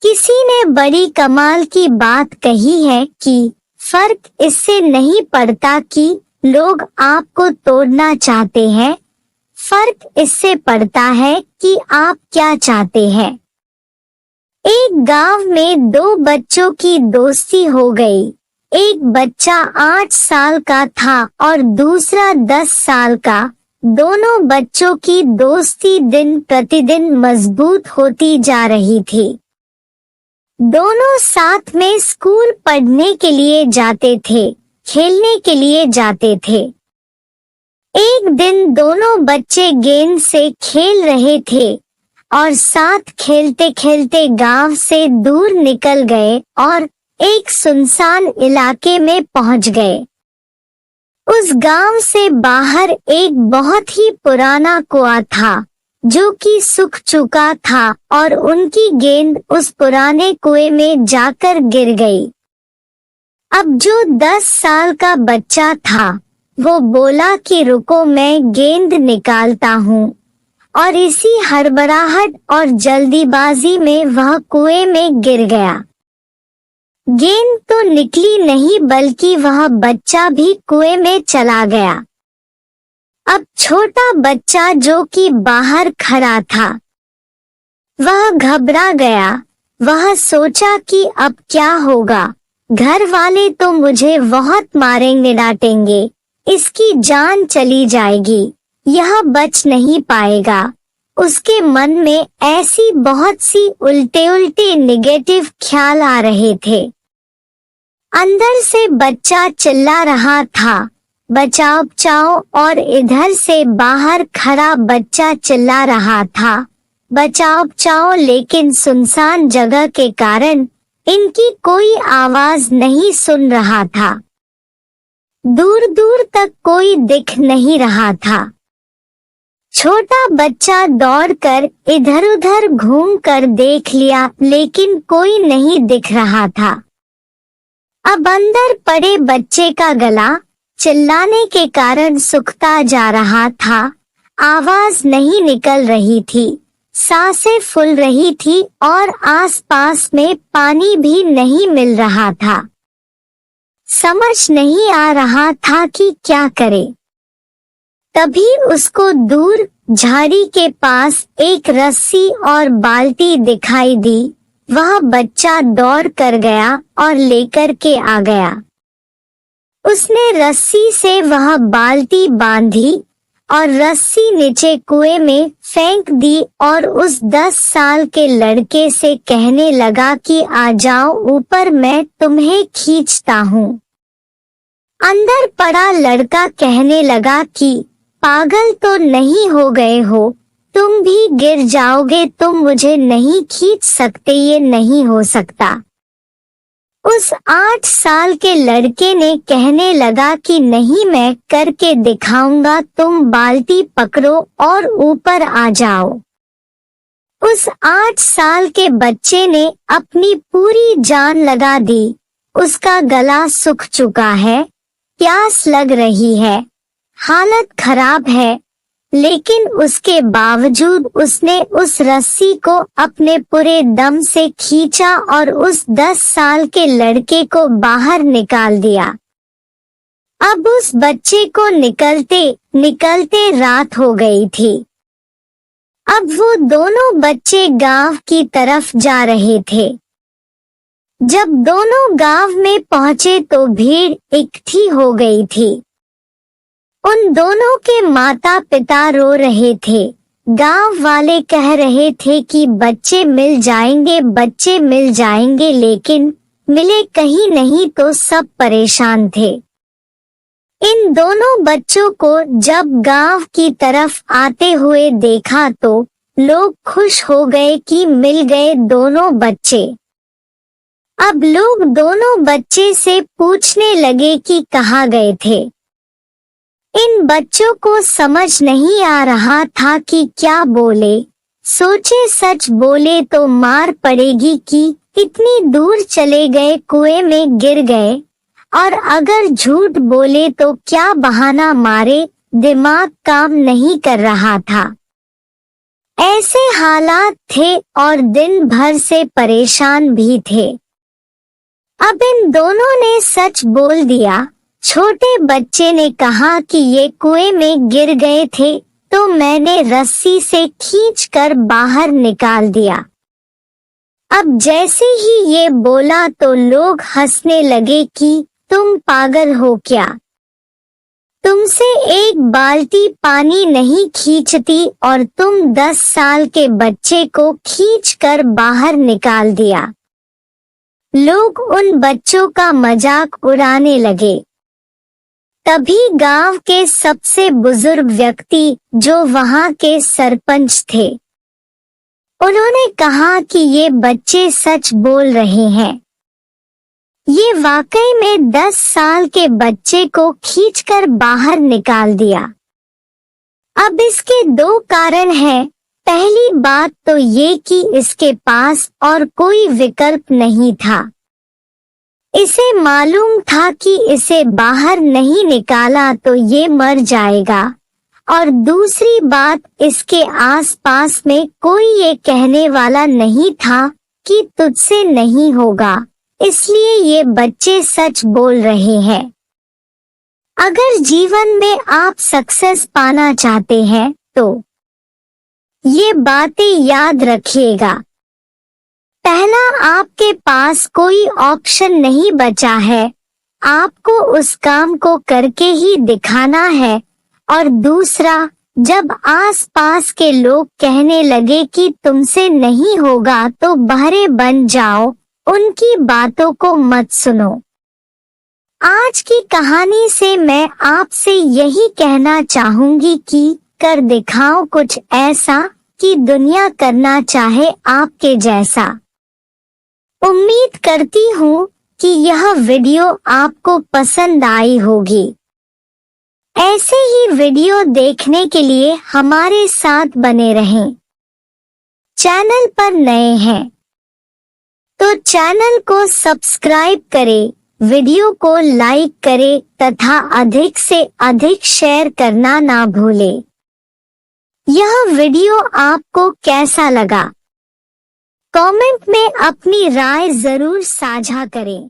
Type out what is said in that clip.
किसी ने बड़ी कमाल की बात कही है कि फर्क इससे नहीं पड़ता कि लोग आपको तोड़ना चाहते हैं, फर्क इससे पड़ता है कि आप क्या चाहते हैं। एक गांव में दो बच्चों की दोस्ती हो गई। एक बच्चा 8 साल का था और दूसरा 10 साल का। दोनों बच्चों की दोस्ती दिन प्रतिदिन मजबूत होती जा रही थी। दोनों साथ में स्कूल पढ़ने के लिए जाते थे, खेलने के लिए जाते थे। एक दिन दोनों बच्चे गेंद से खेल रहे थे और साथ खेलते खेलते गांव से दूर निकल गए और एक सुनसान इलाके में पहुंच गए। उस गांव से बाहर एक बहुत ही पुराना कुआं था जो कि सूख चुका था और उनकी गेंद उस पुराने कुएं में जाकर गिर गई। अब जो 10 साल का बच्चा था वो बोला कि रुको, मैं गेंद निकालता हूँ, और इसी हड़बड़ाहट और जल्दीबाजी में वह कुएं में गिर गया। गेंद तो निकली नहीं बल्कि वह बच्चा भी कुएं में चला गया। अब छोटा बच्चा जो कि बाहर खड़ा था वह घबरा गया। वह सोचा कि अब क्या होगा, घर वाले तो मुझे बहुत मारेंगे डांटेंगे, इसकी जान चली जाएगी, यह बच नहीं पाएगा। उसके मन में ऐसी बहुत सी उल्टे उल्टे नेगेटिव ख्याल आ रहे थे। अंदर से बच्चा चिल्ला रहा था, बचाओ बचाओ, और इधर से बाहर खड़ा बच्चा चिल्ला रहा था, बचाओ बचाओ, लेकिन सुनसान जगह के कारण इनकी कोई आवाज नहीं सुन रहा था। दूर दूर तक कोई दिख नहीं रहा था। छोटा बच्चा दौड़कर इधर उधर घूम कर देख लिया लेकिन कोई नहीं दिख रहा था। अब अंदर पड़े बच्चे का गला चिल्लाने के कारण सूखता जा रहा था। आवाज नहीं निकल रही थी, सांसें फूल रही थी और आसपास में पानी भी नहीं मिल रहा था। समझ नहीं आ रहा था कि क्या करे। तभी उसको दूर झाड़ी के पास एक रस्सी और बाल्टी दिखाई दी। वह बच्चा दौड़ कर गया और लेकर के आ गया। उसने रस्सी से वह बाल्टी बांधी और रस्सी नीचे कुएं में फेंक दी और उस 10 साल के लड़के से कहने लगा कि आ जाओ ऊपर, मैं तुम्हें खींचता हूँ। अंदर पड़ा लड़का कहने लगा कि पागल तो नहीं हो गए हो, तुम भी गिर जाओगे, तुम मुझे नहीं खींच सकते, ये नहीं हो सकता। उस 8 साल के लड़के ने कहने लगा कि नहीं, मैं करके दिखाऊंगा, तुम बाल्टी पकड़ो और ऊपर आ जाओ। उस 8 साल के बच्चे ने अपनी पूरी जान लगा दी। उसका गला सूख चुका है, प्यास लग रही है, हालत खराब है, लेकिन उसके बावजूद उसने उस रस्सी को अपने पूरे दम से खींचा और उस 10 साल के लड़के को बाहर निकाल दिया। अब उस बच्चे को निकलते निकलते रात हो गई थी। अब वो दोनों बच्चे गांव की तरफ जा रहे थे। जब दोनों गांव में पहुंचे तो भीड़ इकट्ठी हो गई थी। उन दोनों के माता पिता रो रहे थे। गांव वाले कह रहे थे कि बच्चे मिल जाएंगे, बच्चे मिल जाएंगे, लेकिन मिले कहीं नहीं, तो सब परेशान थे। इन दोनों बच्चों को जब गांव की तरफ आते हुए देखा तो लोग खुश हो गए कि मिल गए दोनों बच्चे। अब लोग दोनों बच्चे से पूछने लगे कि कहाँ गए थे। इन बच्चों को समझ नहीं आ रहा था कि क्या बोले। सोचे सच बोले तो मार पड़ेगी कि इतनी दूर चले गए, कुएं में गिर गए, और अगर झूठ बोले तो क्या बहाना मारे, दिमाग काम नहीं कर रहा था। ऐसे हालात थे और दिन भर से परेशान भी थे। अब इन दोनों ने सच बोल दिया। छोटे बच्चे ने कहा कि ये कुएं में गिर गए थे तो मैंने रस्सी से खींचकर बाहर निकाल दिया। अब जैसे ही ये बोला तो लोग हंसने लगे कि तुम पागल हो क्या? तुमसे एक बाल्टी पानी नहीं खींचती और तुम 10 साल के बच्चे को खींचकर बाहर निकाल दिया। लोग उन बच्चों का मजाक उड़ाने लगे। तभी गांव के सबसे बुजुर्ग व्यक्ति, जो वहां के सरपंच थे, उन्होंने कहा कि ये बच्चे सच बोल रहे हैं। ये वाकई में 10 साल के बच्चे को खींचकर बाहर निकाल दिया। अब इसके 2 कारण हैं। पहली बात तो ये कि इसके पास और कोई विकल्प नहीं था। इसे मालूम था कि इसे बाहर नहीं निकाला तो ये मर जाएगा। और दूसरी बात, इसके आसपास में कोई ये कहने वाला नहीं था कि तुझसे नहीं होगा, इसलिए ये बच्चे सच बोल रहे हैं। अगर जीवन में आप सक्सेस पाना चाहते हैं तो ये बातें याद रखिएगा। पहला, आपके पास कोई ऑप्शन नहीं बचा है, आपको उस काम को करके ही दिखाना है। और दूसरा, जब आसपास के लोग कहने लगे कि तुमसे नहीं होगा तो बहरे बन जाओ, उनकी बातों को मत सुनो। आज की कहानी से मैं आपसे यही कहना चाहूंगी कि कर दिखाओ कुछ ऐसा कि दुनिया करना चाहे आपके जैसा। उम्मीद करती हूँ कि यह वीडियो आपको पसंद आई होगी। ऐसे ही वीडियो देखने के लिए हमारे साथ बने रहें। चैनल पर नए हैं तो चैनल को सब्सक्राइब करें, वीडियो को लाइक करें तथा अधिक से अधिक शेयर करना ना भूलें। यह वीडियो आपको कैसा लगा? कमेंट में अपनी राय जरूर साझा करें।